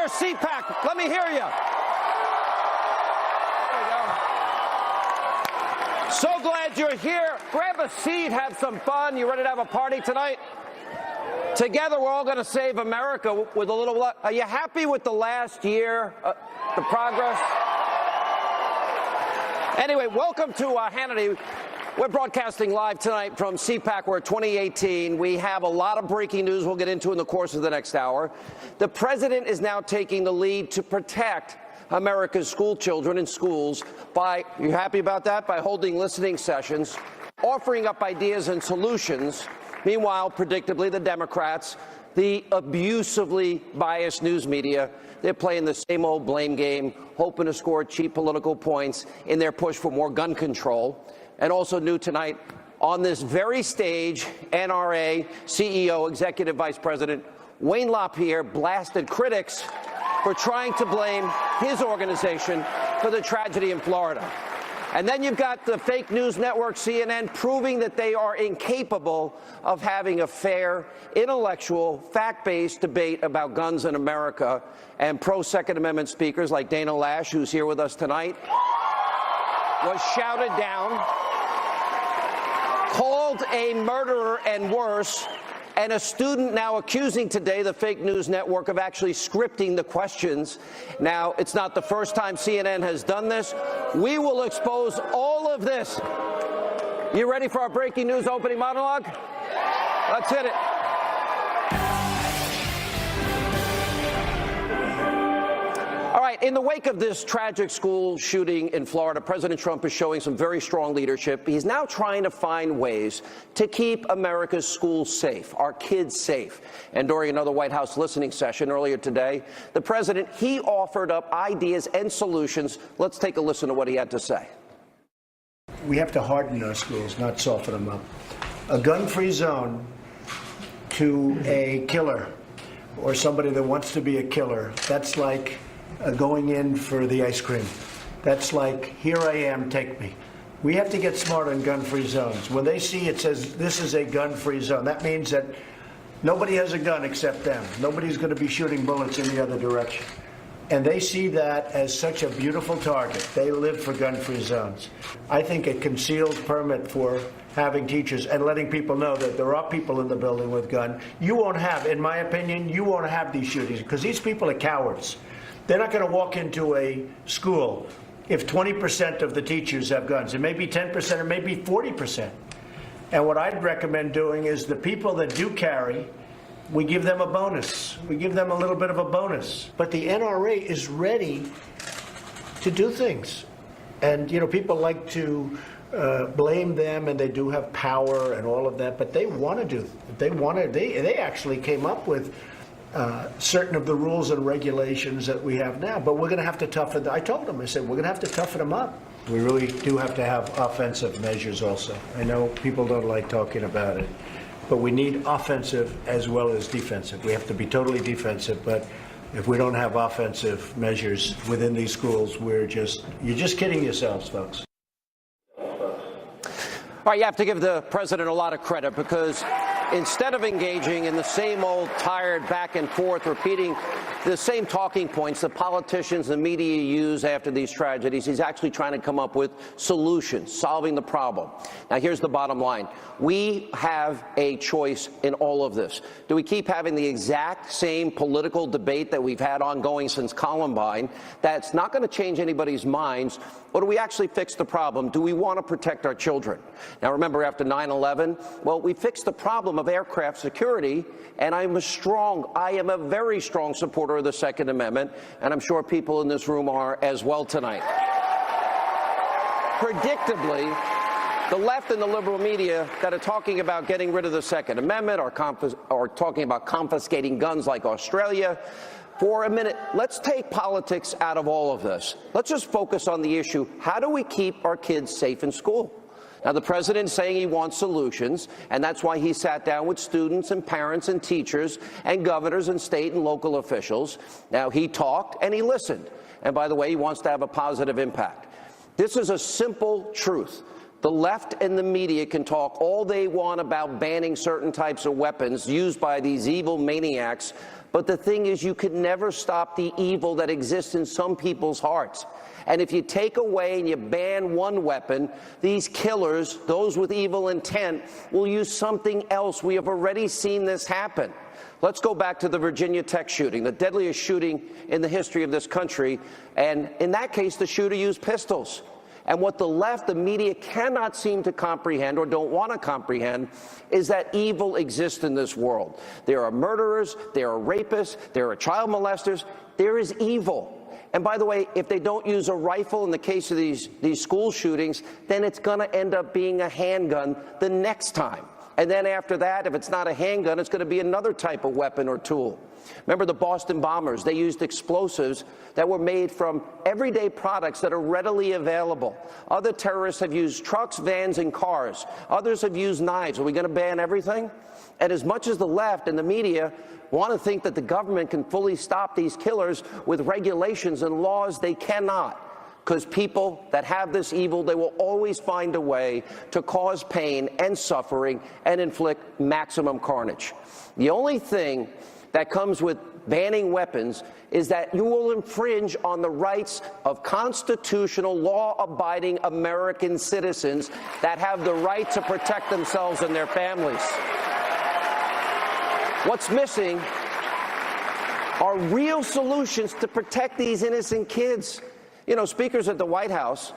there, CPAC? Let me hear you. So glad you're here. Grab a seat, have some fun. You ready to have a party tonight? Together, we're all going to save America with a little. Are you happy with the last year, the progress? Anyway, welcome to Hannity. We're broadcasting live tonight from CPAC. We're 2018. We have a lot of breaking news we'll get into in the course of the next hour. The president is now taking the lead to protect America's school children in schools by, you happy about that? By holding listening sessions, offering up ideas and solutions. Meanwhile, predictably, the Democrats, the abusively biased news media, they're playing the same old blame game, hoping to score cheap political points in their push for more gun control. And also new tonight, on this very stage, NRA CEO, Executive Vice President Wayne LaPierre blasted critics for trying to blame his organization for the tragedy in Florida. And then you've got the fake news network CNN proving that they are incapable of having a fair, intellectual, fact-based debate about guns in America. And pro-Second Amendment speakers like Dana Lash, who's here with us tonight, was shouted down, called a murderer and worse, and a student now accusing today the fake news network of actually scripting the questions. Now, it's not the first time CNN has done this. We will expose all of this. You ready for our breaking news opening monologue? Let's hit it. All right, in the wake of this tragic school shooting in Florida, President Trump is showing some very strong leadership. He's now trying to find ways to keep America's schools safe, our kids safe. And during another White House listening session earlier today, the president, he offered up ideas and solutions. Let's take a listen to what he had to say. We have to harden our schools, not soften them up. A gun-free zone to a killer or somebody that wants to be a killer, that's like going in for the ice cream. That's like, here I am, take me. We have to get smart on gun-free zones. When they see it says this is a gun-free zone, that means that nobody has a gun except them. Nobody's going to be shooting bullets in the other direction. And they see that as such a beautiful target. They live for gun-free zones. I think a concealed permit for having teachers and letting people know that there are people in the building with guns. You won't have, in my opinion, you won't have these shootings because these people are cowards. They're not going to walk into a school if 20% of the teachers have guns. It may be 10%, or maybe 40%. And what I'd recommend doing is the people that do carry, we give them a bonus. We give them a little bit of a bonus. But the NRA is ready to do things. And, you know, people like to blame them, and they do have power and all of that, but they want to do, they actually came up with certain of the rules and regulations that we have now, but we're going to have to toughen them. I told them, I said, we're going to have to toughen them up. We really do have to have offensive measures also. I know people don't like talking about it, but we need offensive as well as defensive. We have to be totally defensive, but if we don't have offensive measures within these schools, you're just kidding yourselves, folks. All right, you have to give the president a lot of credit because instead of engaging in the same old tired back and forth, repeating the same talking points that politicians and media use after these tragedies, he's actually trying to come up with solutions, solving the problem. Now, here's the bottom line. We have a choice in all of this. Do we keep having the exact same political debate that we've had ongoing since Columbine that's not going to change anybody's minds, or do we actually fix the problem? Do we want to protect our children? Now, remember, after 9/11, well, we fixed the problem of aircraft security, and I am a very strong supporter of the Second Amendment, and I'm sure people in this room are as well tonight. Predictably, the left and the liberal media that are talking about getting rid of the Second Amendment or talking about confiscating guns like Australia, for a minute, let's take politics out of all of this. Let's just focus on the issue. How do we keep our kids safe in school? Now, the president's saying he wants solutions, and that's why he sat down with students and parents and teachers and governors and state and local officials. Now, he talked and he listened. And by the way, he wants to have a positive impact. This is a simple truth. The left and the media can talk all they want about banning certain types of weapons used by these evil maniacs, but the thing is, you can never stop the evil that exists in some people's hearts. And if you take away and you ban one weapon, these killers, those with evil intent, will use something else. We have already seen this happen. Let's go back to the Virginia Tech shooting, the deadliest shooting in the history of this country. And in that case, the shooter used pistols. And what the left, the media, cannot seem to comprehend or don't want to comprehend is that evil exists in this world. There are murderers, there are rapists, there are child molesters. There is evil. And by the way, if they don't use a rifle in the case of these school shootings, then it's going to end up being a handgun the next time. And then after that, if it's not a handgun, it's going to be another type of weapon or tool. Remember the Boston bombers? They used explosives that were made from everyday products that are readily available. Other terrorists have used trucks, vans, and cars. Others have used knives. Are we going to ban everything? And as much as the left and the media want to think that the government can fully stop these killers with regulations and laws, they cannot. Because people that have this evil, they will always find a way to cause pain and suffering and inflict maximum carnage. The only thing that comes with banning weapons is that you will infringe on the rights of constitutional, law-abiding American citizens that have the right to protect themselves and their families. What's missing are real solutions to protect these innocent kids. You know, speakers at the White House,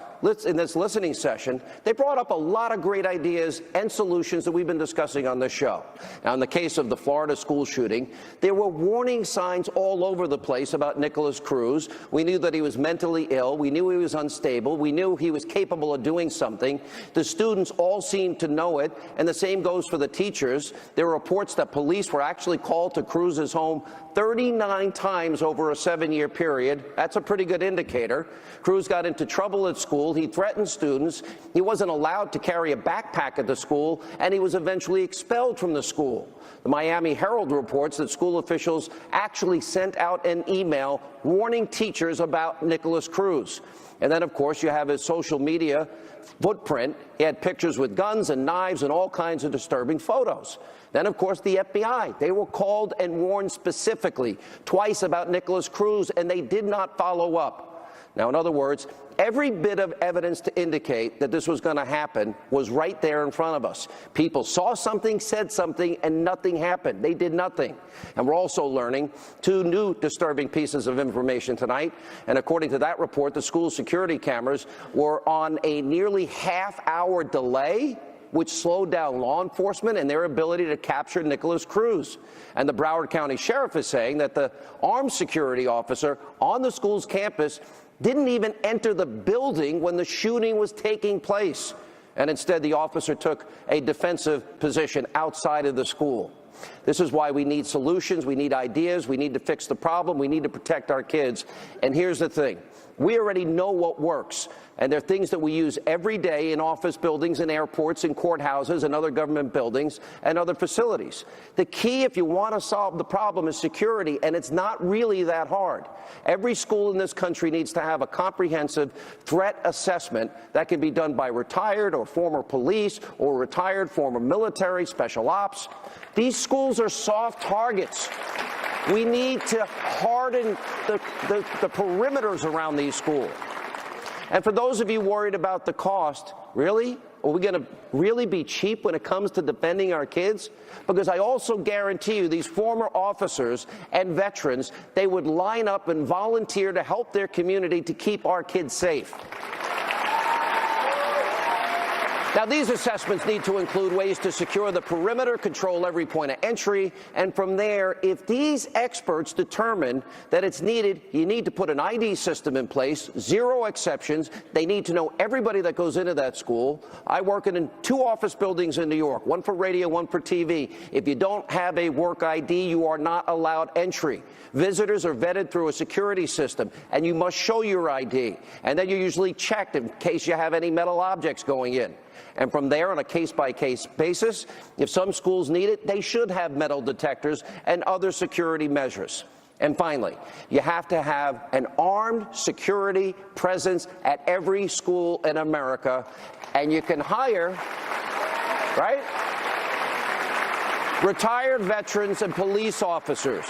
in this listening session, they brought up a lot of great ideas and solutions that we've been discussing on this show. Now, in the case of the Florida school shooting, there were warning signs all over the place about Nicholas Cruz. We knew that he was mentally ill. We knew he was unstable. We knew he was capable of doing something. The students all seemed to know it, and the same goes for the teachers. There were reports that police were actually called to Cruz's home 39 times over a 7-year period. That's a pretty good indicator. Cruz got into trouble at school. He threatened students. He wasn't allowed to carry a backpack at the school, and he was eventually expelled from the school. The Miami Herald reports that school officials actually sent out an email warning teachers about Nicholas Cruz. And then, of course, you have his social media footprint. He had pictures with guns and knives and all kinds of disturbing photos. Then, of course, the FBI. They were called and warned specifically twice about Nicholas Cruz, and they did not follow up. Now, in other words, every bit of evidence to indicate that this was going to happen was right there in front of us. People saw something, said something, and nothing happened. They did nothing. And we're also learning 2 new disturbing pieces of information tonight. And according to that report, the school security cameras were on a nearly half-hour delay, which slowed down law enforcement and their ability to capture Nicholas Cruz. And the Broward County Sheriff is saying that the armed security officer on the school's campus didn't even enter the building when the shooting was taking place. And instead, the officer took a defensive position outside of the school. This is why we need solutions, we need ideas, we need to fix the problem, we need to protect our kids. And here's the thing. We already know what works, and there are things that we use every day in office buildings and airports and courthouses and other government buildings and other facilities. The key, if you want to solve the problem, is security, and it's not really that hard. Every school in this country needs to have a comprehensive threat assessment that can be done by retired or former police or retired former military, special ops. These schools are soft targets. We need to harden the perimeters around these schools. And for those of you worried about the cost, really? Are we going to really be cheap when it comes to defending our kids? Because I also guarantee you these former officers and veterans, they would line up and volunteer to help their community to keep our kids safe. Now, these assessments need to include ways to secure the perimeter, control every point of entry, and from there, if these experts determine that it's needed, you need to put an ID system in place, 0 exceptions. They need to know everybody that goes into that school. I work in 2 office buildings in New York, one for radio, one for TV. If you don't have a work ID, you are not allowed entry. Visitors are vetted through a security system, and you must show your ID. And then you're usually checked in case you have any metal objects going in. And from there, on a case-by-case basis, if some schools need it, they should have metal detectors and other security measures. And finally, you have to have an armed security presence at every school in America, and you can hire, right, retired veterans and police officers.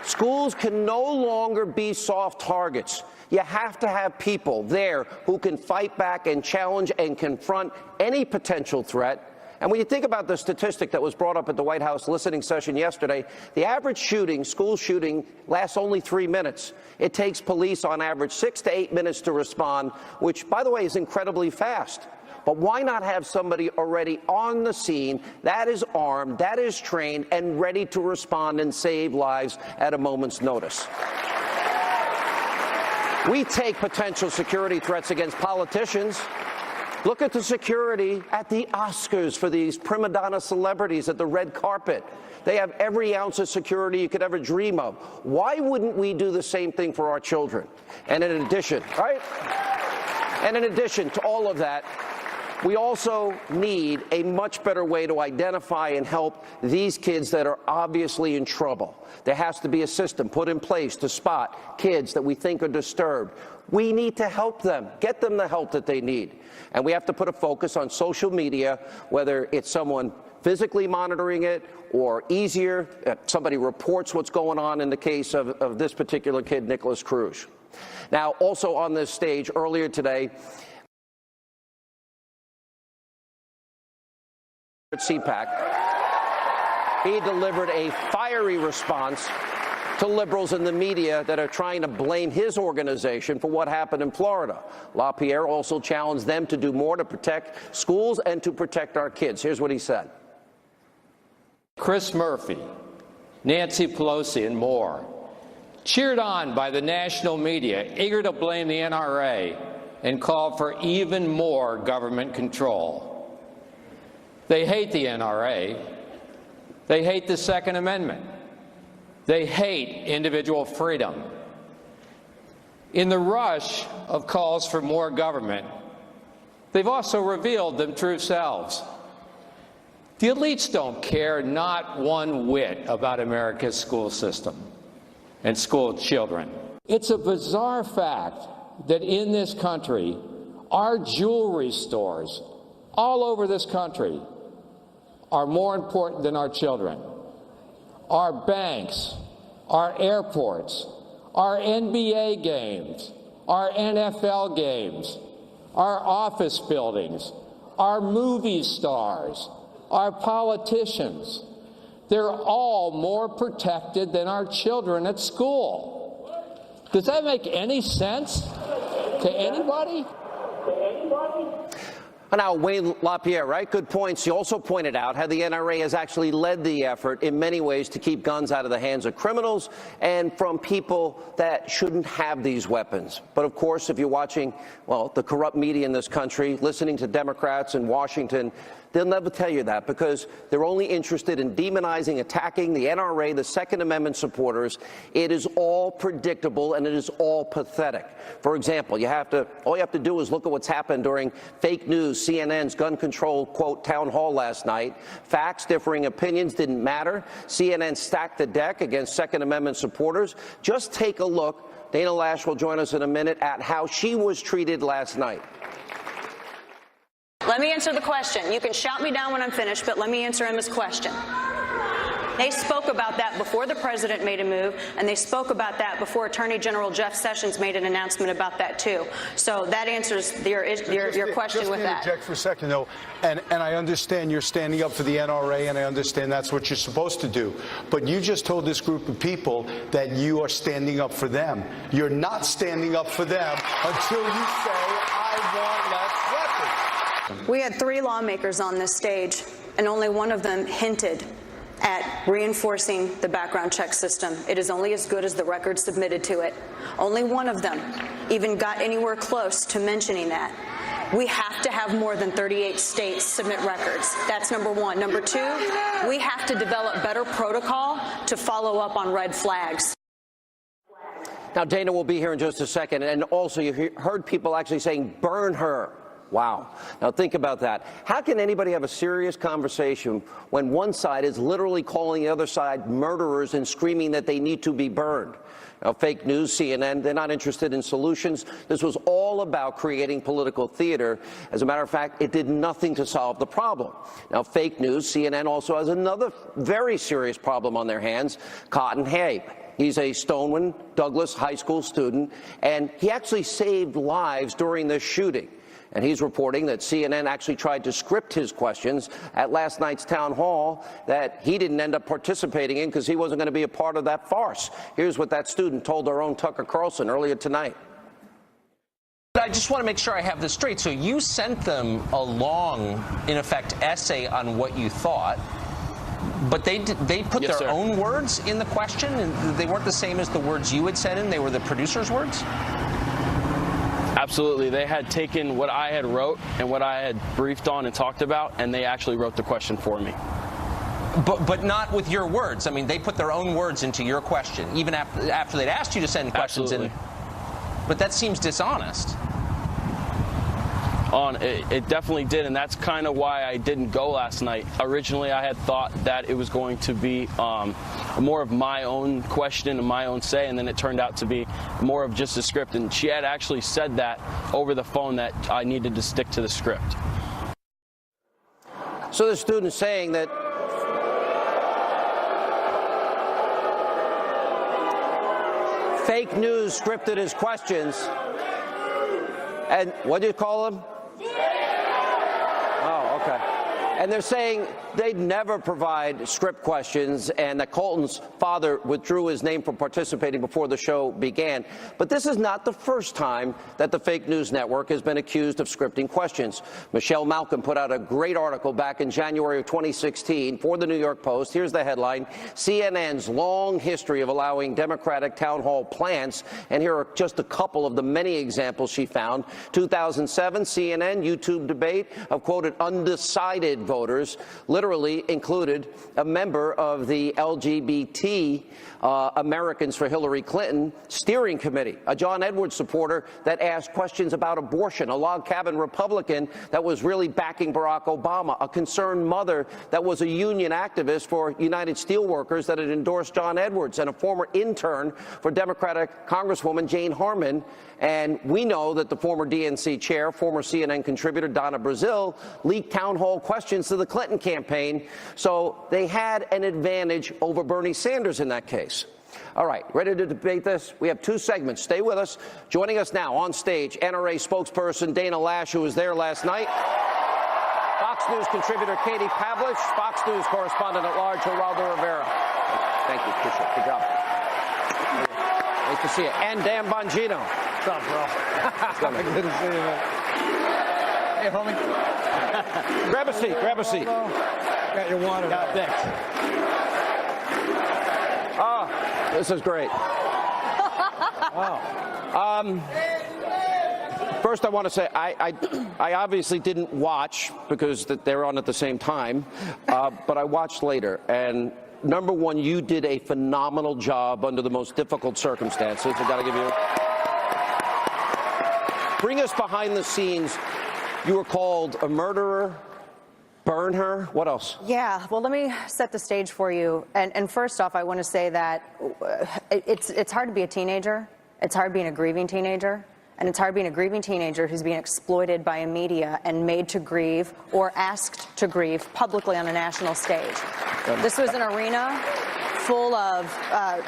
Schools can no longer be soft targets. You have to have people there who can fight back and challenge and confront any potential threat. And when you think about the statistic that was brought up at the White House listening session yesterday, the average shooting, school shooting, lasts only 3 minutes. It takes police on average 6 to 8 minutes to respond, which, by the way, is incredibly fast. But why not have somebody already on the scene that is armed, that is trained, and ready to respond and save lives at a moment's notice? We take potential security threats against politicians. Look at the security at the Oscars for these prima donna celebrities at the red carpet. They have every ounce of security you could ever dream of. Why wouldn't we do the same thing for our children? And in addition, right? And in addition to all of that, we also need a much better way to identify and help these kids that are obviously in trouble. There has to be a system put in place to spot kids that we think are disturbed. We need to help them, get them the help that they need. And we have to put a focus on social media, whether it's someone physically monitoring it or easier, somebody reports what's going on in the case of this particular kid, Nicholas Cruz. Now, also on this stage earlier today, at CPAC, he delivered a fiery response to liberals in the media that are trying to blame his organization for what happened in Florida. LaPierre also challenged them to do more to protect schools and to protect our kids. Here's what he said. Chris Murphy, Nancy Pelosi, and more, cheered on by the national media, eager to blame the NRA and called for even more government control. They hate the NRA. They hate the Second Amendment. They hate individual freedom. In the rush of calls for more government, they've also revealed their true selves. The elites don't care not one whit about America's school system and school children. It's a bizarre fact that in this country, our jewelry stores all over this country are more important than our children. Our banks, our airports, our NBA games, our NFL games, our office buildings, our movie stars, our politicians, they're all more protected than our children at school. Does that make any sense to anybody? Now, Wayne LaPierre, right? Good points. You also pointed out how the NRA has actually led the effort in many ways to keep guns out of the hands of criminals and from people that shouldn't have these weapons. But of course, if you're watching, well, the corrupt media in this country, listening to Democrats in Washington, they'll never tell you that because they're only interested in demonizing, attacking the NRA, the Second Amendment supporters. It is all predictable and it is all pathetic. For example, all you have to do is look at what's happened during fake news, CNN's gun control, quote, town hall last night. Facts, differing opinions didn't matter. CNN stacked the deck against Second Amendment supporters. Just take a look. Dana Lash will join us in a minute at how she was treated last night. Let me answer the question. You can shout me down when I'm finished, but let me answer Emma's question. They spoke about that before the president made a move, and they spoke about that before Attorney General Jeff Sessions made an announcement about that, too. So that answers your question with that. Just interject for a second, though, and I understand you're standing up for the NRA, and I understand that's what you're supposed to do. But you just told this group of people that you are standing up for them. You're not standing up for them until you say, I want less weapons. We had 3 lawmakers on this stage, and only one of them hinted at reinforcing the background check system. It is only as good as the record submitted to it. Only one of them even got anywhere close to mentioning that. We have to have more than 38 states submit records. That's number one. Number 2, we have to develop better protocol to follow up on red flags. Now, Dana will be here in just a second. And also, you heard people actually saying, burn her. Wow. Now think about that. How can anybody have a serious conversation when one side is literally calling the other side murderers and screaming that they need to be burned? Now, fake news, CNN, they're not interested in solutions. This was all about creating political theater. As a matter of fact, it did nothing to solve the problem. Now, fake news, CNN also has another very serious problem on their hands, Cotton Habe. He's a Stoneman Douglas high school student, and he actually saved lives during this shooting. And he's reporting that CNN actually tried to script his questions at last night's town hall that he didn't end up participating in because he wasn't going to be a part of that farce. Here's what that student told our own Tucker Carlson earlier tonight. I just want to make sure I have this straight. So you sent them a long, in effect, essay on what you thought, but they put Yes, their sir. own words in the question, and they weren't the same as the words you had said in. They were the producer's words? Absolutely. They had taken what I had wrote and what I had briefed on and talked about, and they actually wrote the question for me. But not with your words. I mean, they put their own words into your question, even after they'd asked you to send questions in. But that seems dishonest. It definitely did, and that's kind of why I didn't go last night. Originally, I had thought that it was going to be more of my own question and my own say, and then it turned out to be more of just a script. And she had actually said that over the phone that I needed to stick to the script. So the student's saying that fake news scripted his questions. And what do you call them? Oh, okay. And they're saying they'd never provide script questions, and that Colton's father withdrew his name from participating before the show began. But this is not the first time that the fake news network has been accused of scripting questions. Michelle Malcolm put out a great article back in January of 2016 for the New York Post. Here's the headline: CNN's long history of allowing Democratic town hall plants. And here are just a couple of the many examples she found. 2007, CNN YouTube debate of quoted undecided voters literally included a member of the LGBT Americans for Hillary Clinton steering committee, a John Edwards supporter that asked questions about abortion, a log cabin Republican that was really backing Barack Obama, a concerned mother that was a union activist for United Steelworkers that had endorsed John Edwards, and a former intern for Democratic Congresswoman Jane Harman. And we know that the former DNC chair, former CNN contributor Donna Brazile, leaked town hall questions to the Clinton campaign. So they had an advantage over Bernie Sanders in that case. All right, ready to debate this? We have two segments. Stay with us. Joining us now on stage, NRA spokesperson Dana Lash, who was there last night. Fox News contributor Katie Pavlich, Fox News correspondent at large Geraldo Rivera. Thank you, appreciate it. Good job. Nice to see you. And Dan Bongino. What's up, bro? Good to see you, man. Hey, homie. Grab a seat, grab a seat. Got your water. Got thanks. Oh, this is great. Wow. First, I want to say I obviously didn't watch because they were on at the same time, but I watched later. And number one, you did a phenomenal job under the most difficult circumstances. I got to give you. Bring us behind the scenes. You were called a murderer. Burn her. What else? Yeah, well, let me set the stage for you. And first off, I want to say that it's hard to be a teenager. It's hard being a grieving teenager. And it's hard being a grieving teenager who's being exploited by a media and made to grieve or asked to grieve publicly on a national stage. This was an arena full of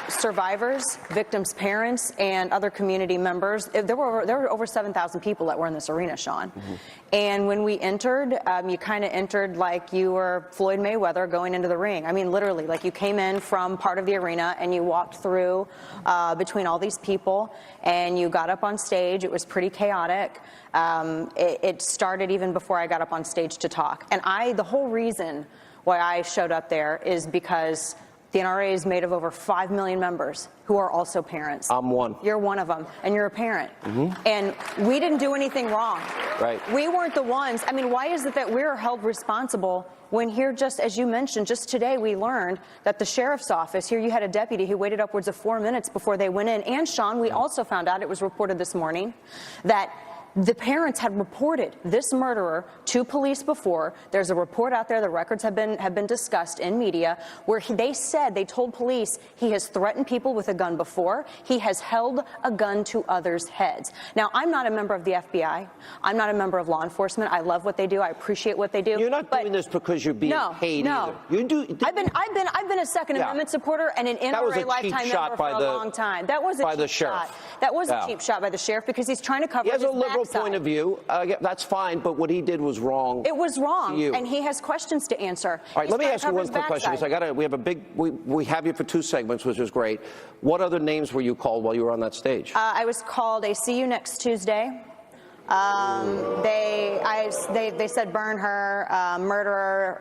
survivors, victims' parents, and other community members. There were over 7,000 people that were in this arena, Sean. Mm-hmm. And when we entered, you kind of entered like you were Floyd Mayweather going into the ring. I mean, literally, like you came in from part of the arena and you walked through between all these people and you got up on stage. It was pretty chaotic. It started even before I got up on stage to talk. And the whole reason why I showed up there is because the NRA is made of over 5 million members who are also parents. I'm one. You're one of them, and you're a parent. Mm-hmm. And we didn't do anything wrong. Right. We weren't the ones. I mean, why is it that we're held responsible when here, just as you mentioned, just today we learned that the sheriff's office, here you had a deputy who waited upwards of 4 minutes before they went in. And, Sean, we also found out, it was reported this morning, that The parents had reported this murderer to police before. There's a report out there, the records have been discussed in media, where they told police he has threatened people with a gun before. He has held a gun to others' heads. Now, I'm not a member of the FBI. I'm not a member of law enforcement. I love what they do. I appreciate what they do. You're not doing this because you're being paid either. You do. I've been a Second Amendment supporter and an NRA lifetime member for a long time. That was a cheap shot. That was a cheap shot by the sheriff because he's trying to cover his backside. Point of view, that's fine, but what he did was wrong. It was wrong, and he has questions to answer. All right, let me ask you one quick question, because we have a big, we have you for 2 segments, which is great. What other names were you called while you were on that stage? I was called a "See you next Tuesday." They said burn her, murderer.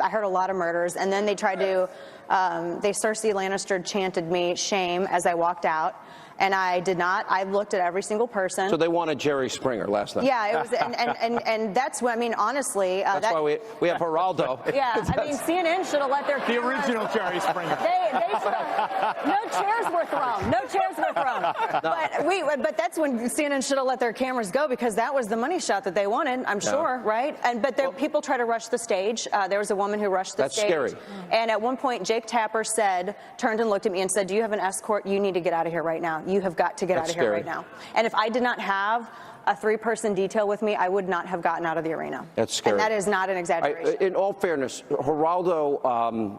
I heard a lot of murders, and then they tried to. Cersei Lannister chanted me shame as I walked out. And I did not. I looked at every single person. So they wanted Jerry Springer last night. Yeah, it was, and that's what I mean. Honestly, that's why we have Geraldo. Yeah, I mean, CNN should have let their the original Jerry Springer. They should have. No chairs were thrown. No chairs were thrown. No. But that's when CNN should have let their cameras go, because that was the money shot that they wanted. I'm sure, right? People try to rush the stage. There was a woman who rushed the stage. That's scary. And at one point, Jake Tapper turned and looked at me and said, "Do you have an escort? You need to get out of here right now. You have got to get out of here right now." And if I did not have a 3-person detail with me, I would not have gotten out of the arena. That's scary. And that is not an exaggeration. In all fairness, Geraldo,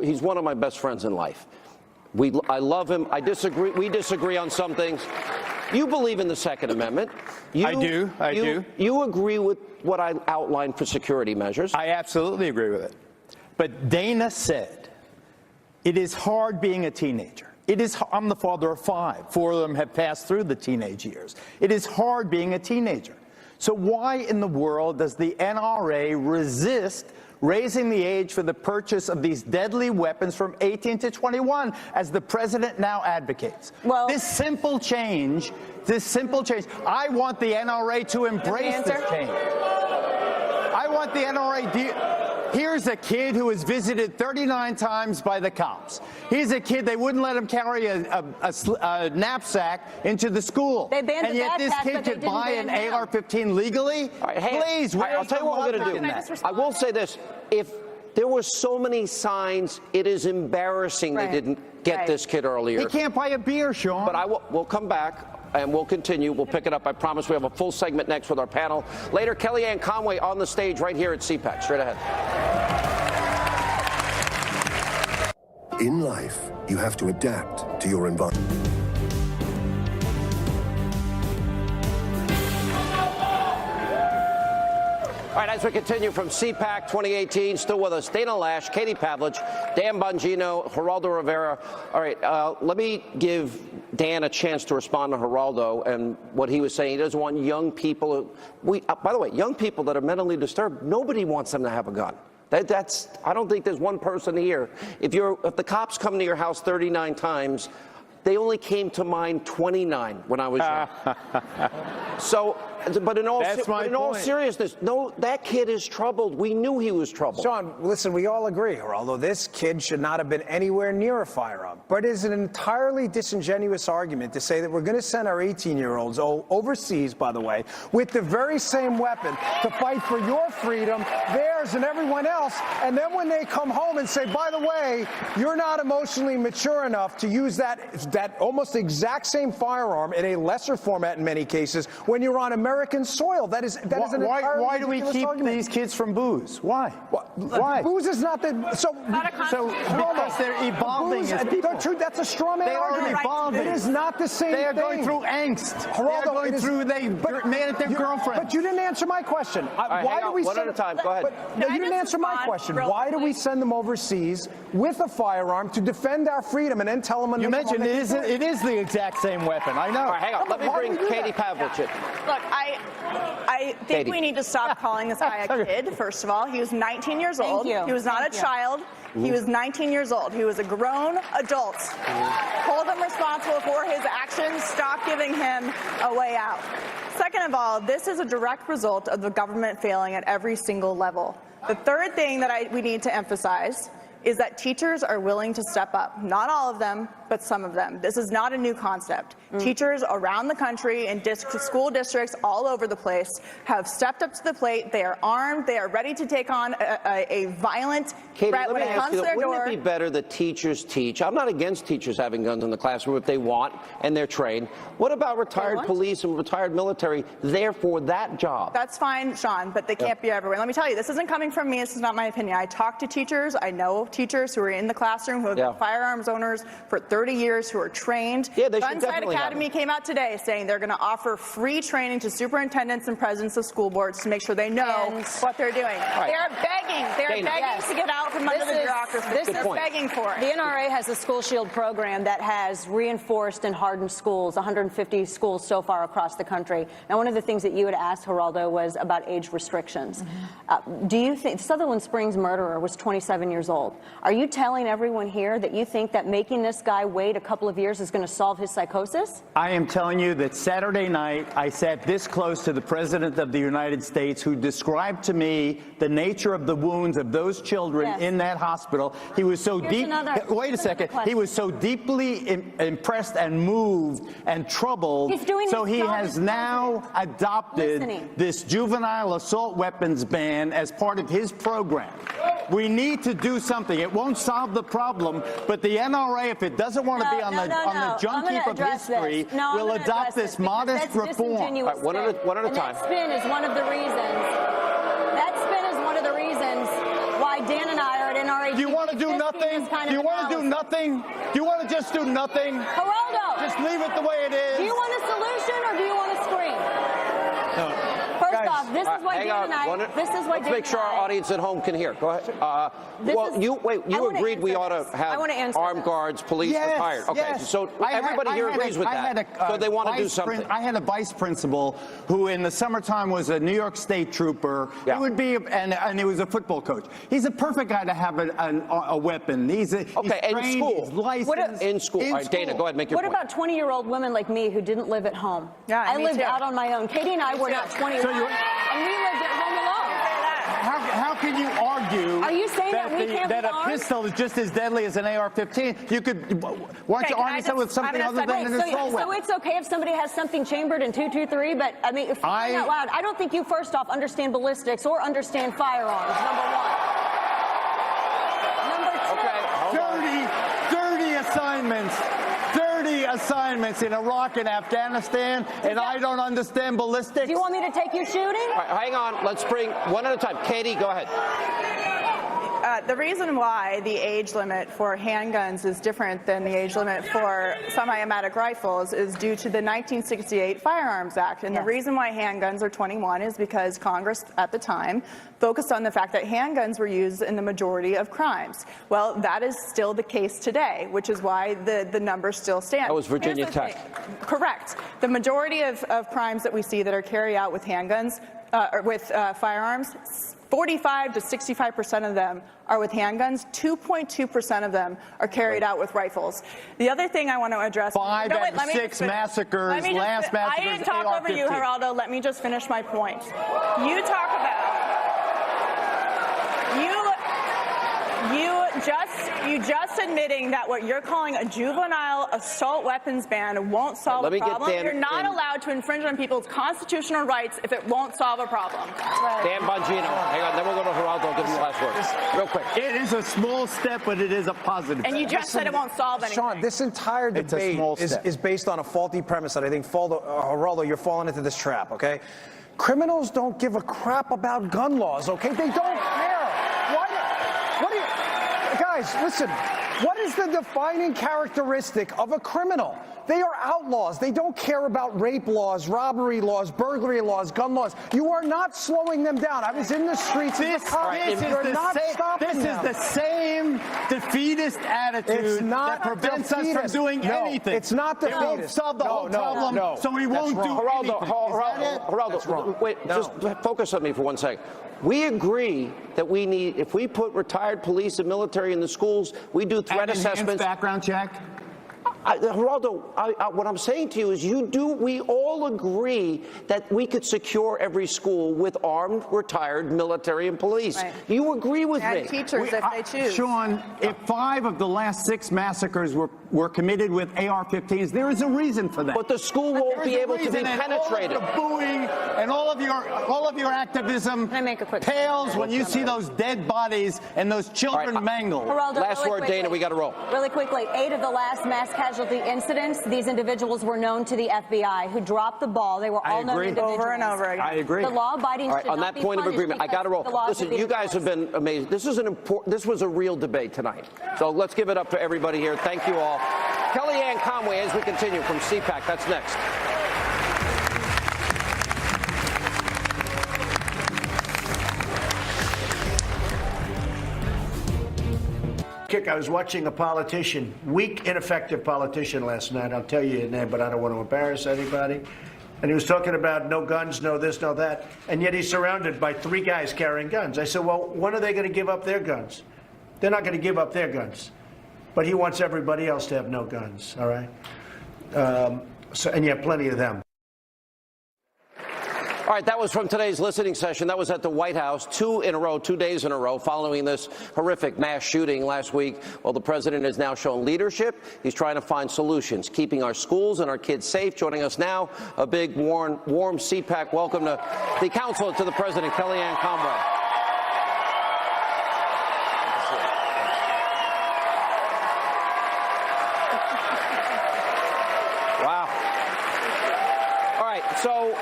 he's one of my best friends in life. I love him. I disagree. We disagree on some things. You believe in the Second Amendment. I do. You agree with what I outlined for security measures. I absolutely agree with it. But Dana said, it is hard being a teenager. I'm the father of 5. 4 of them have passed through the teenage years. It is hard being a teenager. So why in the world does the NRA resist raising the age for the purchase of these deadly weapons from 18 to 21, as the president now advocates? Well, this simple change, I want the NRA to embrace this change. I want the NRA. Here's a kid who was visited 39 times by the cops. He's a kid, they wouldn't let him carry a knapsack into the school. They banned and yet this kid could buy an AR-15 legally? Right, please, I'll tell you what we're going to do. I will say this. If there were so many signs, it is embarrassing they didn't get this kid earlier. He can't buy a beer, Sean. But we'll come back. And we'll continue. We'll pick it up. I promise. We have a full segment next with our panel. Later, Kellyanne Conway on the stage right here at CPAC. Straight ahead. In life, you have to adapt to your environment. All right, as we continue from CPAC 2018, still with us, Dana Lash, Katie Pavlich, Dan Bongino, Geraldo Rivera. All right, let me give Dan a chance to respond to Geraldo and what he was saying. He doesn't want young people. By the way, young people that are mentally disturbed, nobody wants them to have a gun. I don't think there's one person here. If the cops come to your house 39 times, they only came to mind 29 when I was young. But in all seriousness, no, that kid is troubled. We knew he was troubled. Sean, listen, we all agree, although this kid should not have been anywhere near a firearm. But it is an entirely disingenuous argument to say that we're going to send our 18-year-olds overseas, by the way, with the very same weapon to fight for your freedom, theirs, and everyone else. And then when they come home and say, by the way, you're not emotionally mature enough to use that almost exact same firearm in a lesser format in many cases when you're on American soil. That is an entirely why do we keep argument. These kids from booze? Why? Why? Booze is not the because they're evolving as people. That's a straw man argument. They are evolving. It is not the same thing. They are going through angst. They are mad at their girlfriend. But you didn't answer my question. Why do we one at a time? Go ahead. But you didn't answer my question. Why do we send them overseas with a firearm to defend our freedom and then tell them? You mentioned it is the exact same weapon. I know. All right, hang on. Let me bring Katie Pavlich in. Look, I think we need to stop calling this guy a kid, first of all. He was 19 years old. Thank you. He was not a child. He was 19 years old. He was a grown adult. Hold him responsible for his actions. Stop giving him a way out. Second of all, this is a direct result of the government failing at every single level. The third thing that we need to emphasize is that teachers are willing to step up. Not all of them, but some of them. This is not a new concept. Teachers around the country and school districts all over the place have stepped up to the plate. They are armed. They are ready to take on a violent threat when it comes to their door. Wouldn't it be better that teachers teach? I'm not against teachers having guns in the classroom if they want and they're trained. What about retired police and retired military there for that job? That's fine, Sean, but they can't be everywhere. Let me tell you, this isn't coming from me. This is not my opinion. I talk to teachers. I know teachers who are in the classroom who have been firearms owners for 30 years who are trained. Yeah, they should Gun Sight definitely Academy came out today saying they're going to offer free training to superintendents and presidents of school boards to make sure they know what they're doing. They are begging. They are begging to get out from under the bureaucracy. They're begging for it. The NRA has a School Shield program that has reinforced and hardened schools, 150 schools so far across the country. Now, one of the things that you had asked, Geraldo, was about age restrictions. Do you think Sutherland Springs murderer was 27 years old? Are you telling everyone here that you think that making this guy wait a couple of years is going to solve his psychosis? I am telling you that Saturday night I sat this close to the President of the United States, who described to me the nature of the wounds of those children in that hospital. He was so wait a second. He was so deeply impressed and moved and troubled. So he has now adopted this juvenile assault weapons ban as part of his program. We need to do something. It won't solve the problem, but the NRA, if it doesn't want to be on the junk heap of history, will adopt this modest reform. Right, one at a time. That spin is one of the reasons. That spin is one of the reasons why Dan and I are at NRA. Do you want to do nothing? Do you want to do nothing? Do you want to just do nothing? Geraldo! Just leave it the way it is. Do you want a solution or do you want to scream? No. First off, this is why Dan and I. Let's make sure our audience at home can hear. Go ahead. You agreed we ought to have armed guards, police retired. Okay, so everybody here agrees with that. So they want to do something. I had a vice principal who, in the summertime, was a New York State trooper. He would be, and he was a football coach. He's a perfect guy to have a weapon. He's in school. He's licensed. In school. All right, Dana, go ahead, make your point. What about 20-year-old women like me who didn't live at home? Yeah, I lived out on my own. Katie and I were not 20 years old, and we lived at home alone. How can you argue? Are you saying that we can't that a pistol is just as deadly as an AR-15? You could. Why don't you argue that with something other than an assault weapon? So it's okay if somebody has something chambered in .223, but I mean, if crying out loud, I don't think you first off understand ballistics or understand firearms. Number one. Number two. Dirty assignments. 30 assignments in Iraq and Afghanistan, and I don't understand ballistics. Do you want me to take you shooting? All right, hang on. Let's bring one at a time. Katie, go ahead. The reason why the age limit for handguns is different than the age limit for semi-automatic rifles is due to the 1968 Firearms Act. And the reason why handguns are 21 is because Congress at the time focused on the fact that handguns were used in the majority of crimes. Well, that is still the case today, which is why the numbers still stand. That was Virginia Tech. Correct. The majority of crimes that we see that are carried out with handguns, or with firearms, 45 to 65% of them are with handguns. 2.2% of them are carried out with rifles. The other thing I want to address. 5 out of 6 massacres, last massacres. I didn't talk over you, Geraldo. Let me just finish my point. You talk about. You just admitting that what you're calling a juvenile assault weapons ban won't solve a problem. You're not allowed to infringe on people's constitutional rights if it won't solve a problem. Dan Bongino. Hang on, then we'll go to Geraldo. Give him the last word. Real quick. It is a small step, but it is a positive And you just said it won't solve anything. Sean, this entire debate is based on a faulty premise that I think, Geraldo, you're falling into this trap, okay? Criminals don't give a crap about gun laws, okay? They don't care. Guys, listen, what is the defining characteristic of a criminal? They are outlaws. They don't care about rape laws, robbery laws, burglary laws, gun laws. You are not slowing them down. I was in the streets. This is the same defeatist attitude that prevents us from doing anything. It's not defeatist. It won't solve the whole problem, so we won't do anything. Geraldo, wait, just focus on me for 1 second. We agree that we need, if we put retired police and military in the schools, we do threat assessments. Background check. Geraldo, what I'm saying to you is we all agree that we could secure every school with armed, retired military and police. Right. You agree with And me? teachers, if they choose. Sean, if 5 of the last 6 massacres were committed with AR-15s, there is a reason for that. But the school won't be able to be penetrated. All of the booing and all of your activism Can I make a quick pales when you see those dead bodies and those children mangled. Geraldo, Last really word, quickly. Dana, we got to roll. Really quickly, 8 of the last mass casualty incidents, these individuals were known to the FBI who dropped the ball. They were all known individuals. Over and over again. I agree. The law-abiding All right, should on not that be point of punished agreement, I got to roll. because the laws Listen, would be you guys have enforced. been amazing. This was a real debate tonight. So let's give it up to everybody here. Thank you all. Kellyanne Conway, as we continue from CPAC. That's next. I was watching a politician, weak, ineffective politician last night. I'll tell you his name, but I don't want to embarrass anybody. And he was talking about no guns, no this, no that. And yet he's surrounded by 3 guys carrying guns. I said, well, when are they going to give up their guns? They're not going to give up their guns. But he wants everybody else to have no guns, all right? And you have plenty of them. All right, that was from today's listening session. That was at the White House, 2 days in a row, following this horrific mass shooting last week. Well, the president has now shown leadership. He's trying to find solutions, keeping our schools and our kids safe. Joining us now, a big, warm CPAC welcome to the counsel to the president, Kellyanne Conway. Wow. All right, so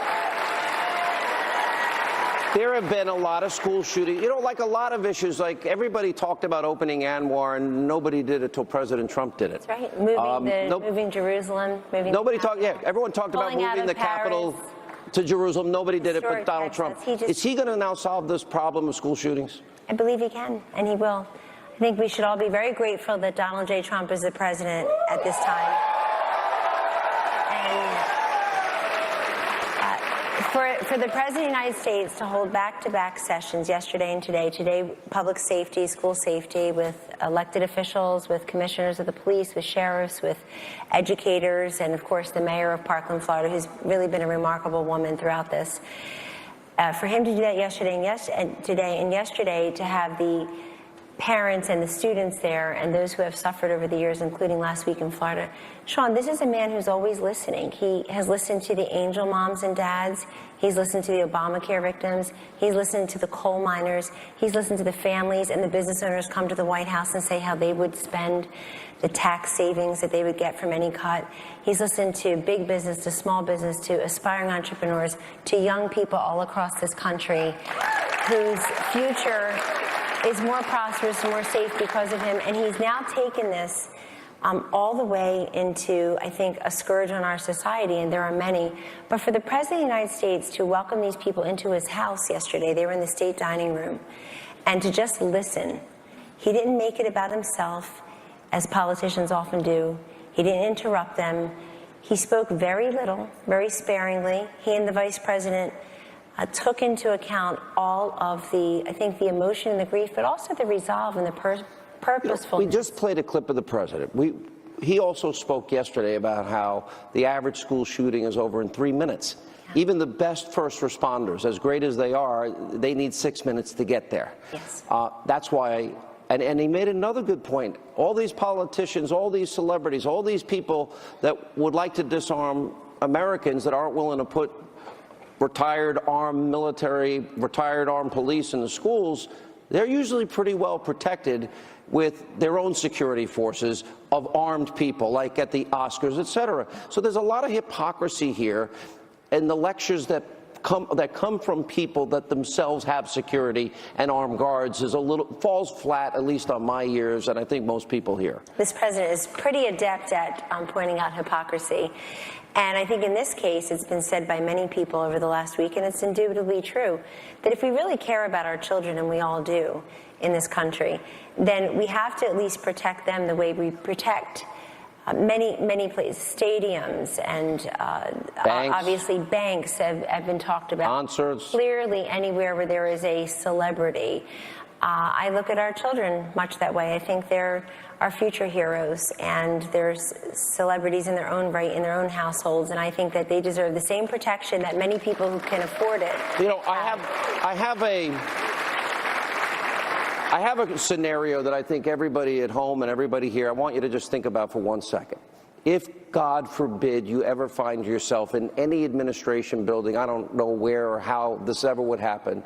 there have been a lot of school shootings, like a lot of issues, like everybody talked about opening Anwar and nobody did it till President Trump did it. That's right. Moving Jerusalem. Nobody talked, everyone talked about moving the capital to Jerusalem. Nobody did it but Donald Trump. Is he going to now solve this problem of school shootings? I believe he can, and he will. I think we should all be very grateful that Donald J. Trump is the president at this time. For the President of the United States to hold back-to-back sessions yesterday and today public safety, school safety, with elected officials, with commissioners of the police, with sheriffs, with educators, and of course the mayor of Parkland, Florida, who's really been a remarkable woman throughout this. For him to do that yesterday and yesterday to have the parents and the students there and those who have suffered over the years, including last week in Florida. Sean, this is a man who's always listening. He has listened to the angel moms and dads. He's listened to the Obamacare victims. He's listened to the coal miners. He's listened to the families and the business owners come to the White House and say how they would spend the tax savings that they would get from any cut. He's listened to big business, to small business, to aspiring entrepreneurs, to young people all across this country whose future is more prosperous, more safe because of him. And he's now taken this all the way into, I think, a scourge on our society, and there are many. But for the President of the United States to welcome these people into his house yesterday, they were in the state dining room, and to just listen. He didn't make it about himself, as politicians often do. He didn't interrupt them. He spoke very little, very sparingly. He and the Vice President took into account all of the, I think, the emotion and the grief, but also the resolve and the purposefulness. We just played a clip of the president. He also spoke yesterday about how the average school shooting is over in 3 minutes. Yeah. Even the best first responders, as great as they are, they need 6 minutes to get there. Yes. That's why, and he made another good point. All these politicians, all these celebrities, all these people that would like to disarm Americans that aren't willing to put retired armed military, retired armed police in the schools, they're usually pretty well protected with their own security forces of armed people, like at the Oscars, et cetera. So there's a lot of hypocrisy here, and the lectures that come from people that themselves have security and armed guards falls flat, at least on my ears, and I think most people here. This president is pretty adept at pointing out hypocrisy. And I think in this case, it's been said by many people over the last week, and it's indubitably true, that if we really care about our children, and we all do in this country, then we have to at least protect them the way we protect many places, stadiums, and obviously banks have been talked about. Concerts. Clearly anywhere where there is a celebrity. I look at our children much that way. I think they're are future heroes, and there's celebrities in their own right, in their own households, and I think that they deserve the same protection that many people who can afford it. You know, I have a scenario that I think everybody at home and everybody here, I want you to just think about for 1 second. If, God forbid, you ever find yourself in any administration building, I don't know where or how this ever would happen,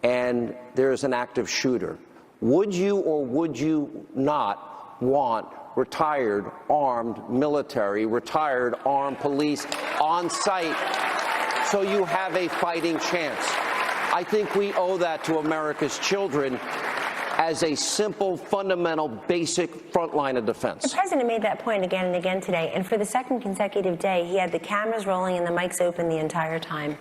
and there's an active shooter, would you or would you not want retired armed military, retired armed police on site so you have a fighting chance? I think we owe that to America's children as a simple, fundamental, basic front line of defense. The president made that point again and again today, and for the second consecutive day, he had the cameras rolling and the mics open the entire time.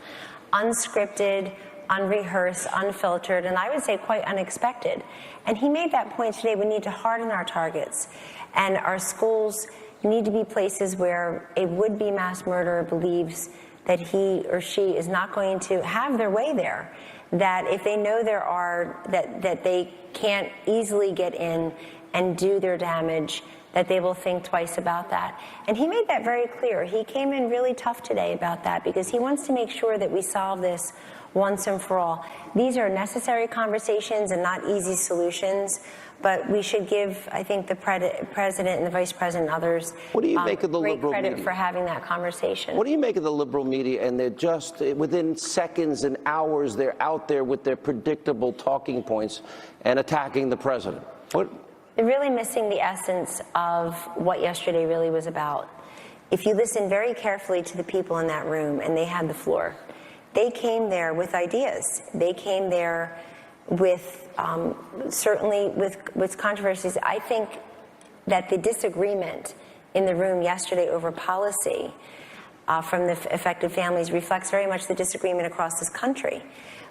Unscripted, unrehearsed, unfiltered, and I would say quite unexpected. And he made that point today. We need to harden our targets, and our schools need to be places where a would-be mass murderer believes that he or she is not going to have their way there, that if they know there are, that they can't easily get in and do their damage, that they will think twice about that. And he made that very clear. He came in really tough today about that because he wants to make sure that we solve this once and for all. These are necessary conversations and not easy solutions, but we should give, I think, the president and the vice president and others make of the great liberal credit media? for having that conversation. What do you make of the liberal media? And they're just, within seconds and hours, they're out there with their predictable talking points and attacking the president. What? They're really missing the essence of what yesterday really was about. If you listen very carefully to the people in that room, and they had the floor, they came there with ideas. They came there with, certainly with controversies. I think that the disagreement in the room yesterday over policy from the affected families reflects very much the disagreement across this country.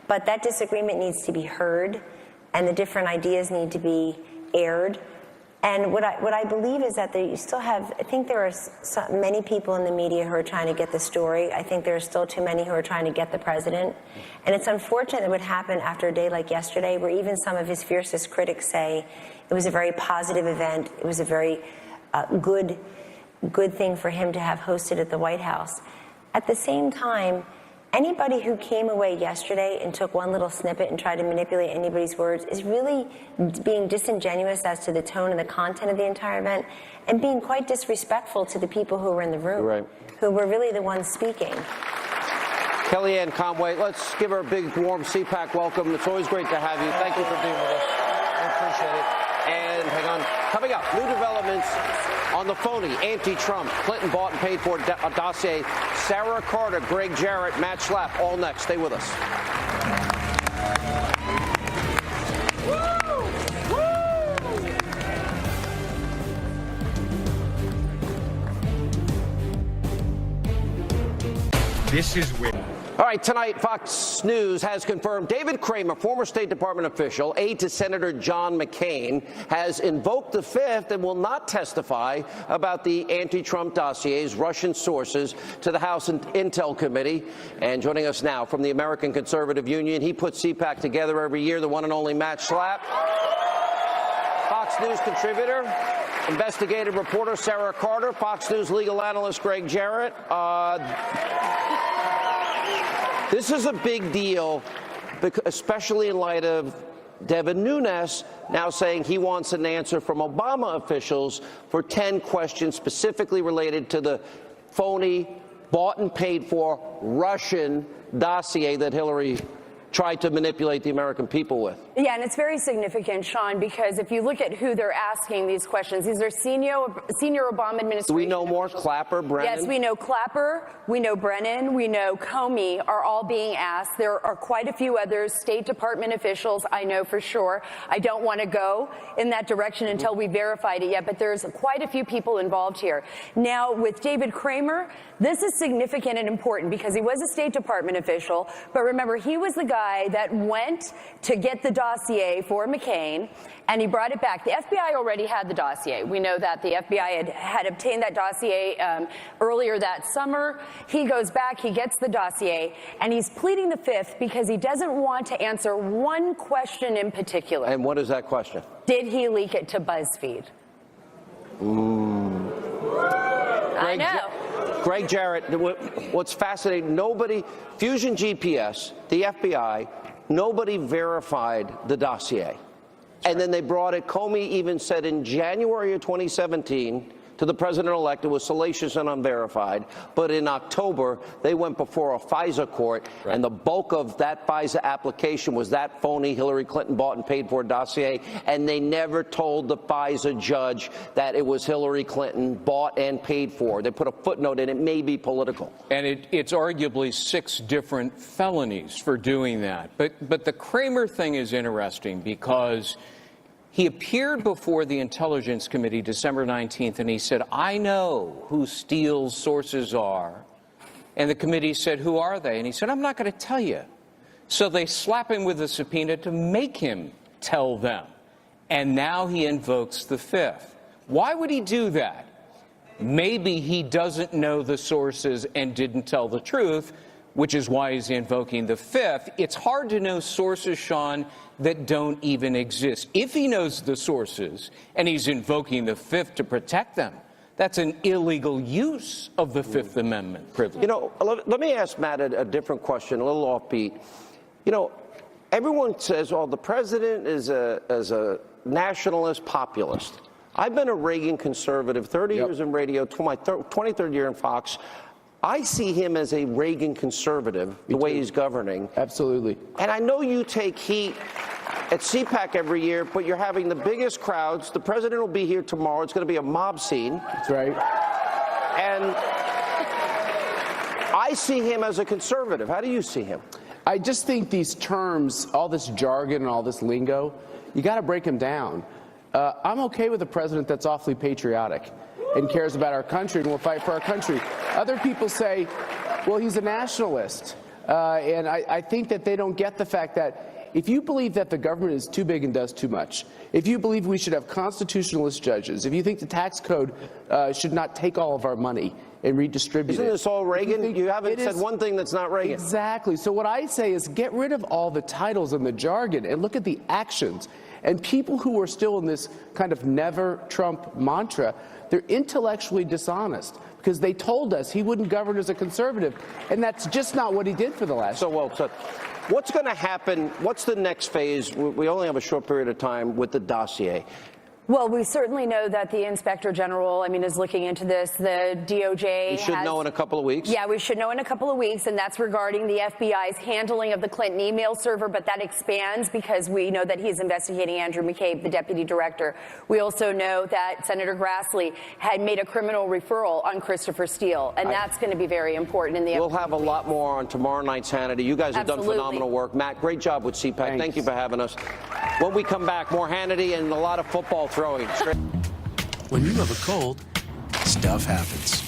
But that disagreement needs to be heard, and the different ideas need to be aired. And what I believe is that you still have, I think there are many people in the media who are trying to get the story. I think there are still too many who are trying to get the president. And it's unfortunate it would happen after a day like yesterday, where even some of his fiercest critics say it was a very positive event. It was a very good thing for him to have hosted at the White House. At the same time, anybody who came away yesterday and took one little snippet and tried to manipulate anybody's words is really being disingenuous as to the tone and the content of the entire event, and being quite disrespectful to the people who were in the room, right, who were really the ones speaking. Kellyanne Conway, let's give her a big, warm CPAC welcome. It's always great to have you. Thank you for being with us. I appreciate it. And hang on. Coming up, new developments on the phony anti-Trump, Clinton bought and paid for dossier. Sarah Carter, Greg Jarrett, Matt Schlapp, all next. Stay with us. This is where. All right, tonight, Fox News has confirmed David Kramer, former State Department official, aide to Senator John McCain, has invoked the Fifth and will not testify about the anti-Trump dossier's Russian sources to the House Intel Committee. And joining us now from the American Conservative Union, he puts CPAC together every year, the one and only Matt Schlapp. Fox News contributor, investigative reporter Sarah Carter, Fox News legal analyst Greg Jarrett. This is a big deal, especially in light of Devin Nunes now saying he wants an answer from Obama officials for 10 questions specifically related to the phony, bought and paid for Russian dossier that Hillary tried to manipulate the American people with. Yeah, and it's very significant, Sean, because if you look at who they're asking these questions, these are senior Obama administration. Do we know more? Clapper, Brennan? Yes, we know Clapper, we know Brennan, we know Comey are all being asked. There are quite a few others, State Department officials, I know for sure. I don't want to go in that direction until we verified it yet, but there's quite a few people involved here. Now, with David Kramer, this is significant and important because he was a State Department official, but remember, he was the guy that went to get the dossier for McCain, and he brought it back. The FBI already had the dossier. We know that the FBI had obtained that dossier earlier that summer. He goes back, he gets the dossier, and he's pleading the Fifth because he doesn't want to answer one question in particular. And what is that question? Did he leak it to BuzzFeed? I know. Greg Jarrett, what's fascinating, Fusion GPS, the FBI, nobody verified the dossier. And then they brought it, Comey even said in January of 2017 to the president-elect it was salacious and unverified. But in October, they went before a FISA court, and the bulk of that FISA application was that phony Hillary Clinton bought and paid for dossier, and they never told the FISA judge that it was Hillary Clinton bought and paid for. They put a footnote in it, may be political. And it's arguably 6 different felonies for doing that. But the Kramer thing is interesting because he appeared before the Intelligence Committee December 19th, and he said, I know who Steele's sources are. And the committee said, who are they? And he said, I'm not going to tell you. So they slap him with a subpoena to make him tell them. And now he invokes the 5th. Why would he do that? Maybe he doesn't know the sources and didn't tell the truth, which is why he's invoking the 5th. It's hard to know sources, Sean, that don't even exist. If he knows the sources and he's invoking the 5th to protect them, that's an illegal use of the 5th Amendment privilege. You know, let me ask Matt a different question, a little offbeat. You know, everyone says, oh, the president is a nationalist populist. I've been a Reagan conservative, 30 years in radio, my 23rd year in Fox. I see him as a Reagan conservative, the way he's governing. Absolutely. And I know you take heat at CPAC every year, but you're having the biggest crowds. The president will be here tomorrow. It's going to be a mob scene. That's right. And I see him as a conservative. How do you see him? I just think these terms, all this jargon and all this lingo, you got to break them down. I'm okay with a president that's awfully patriotic and cares about our country and will fight for our country. Other people say, well, he's a nationalist. And I think that they don't get the fact that if you believe that the government is too big and does too much, if you believe we should have constitutionalist judges, if you think the tax code should not take all of our money and redistribute Isn't this all Reagan? You haven't said one thing that's not Reagan. Exactly. So what I say is get rid of all the titles and the jargon and look at the actions. And people who are still in this kind of never Trump mantra, they're intellectually dishonest because they told us he wouldn't govern as a conservative, and that's just not what he did for the last year. Well said. What's going to happen? What's the next phase? We only have a short period of time with the dossier. Well, we certainly know that the Inspector General, is looking into this. The DOJ We should know in a couple of weeks? Yeah, we should know in a couple of weeks, and that's regarding the FBI's handling of the Clinton email server, but that expands because we know that he's investigating Andrew McCabe, the deputy director. We also know that Senator Grassley had made a criminal referral on Christopher Steele, and that's going to be very important in the We'll have a lot more on tomorrow night's Hannity. You guys have done phenomenal work. Matt, great job with CPAC. Thanks. Thank you for having us. When we come back, more Hannity and a lot of football throwing. When you have a cold, stuff happens.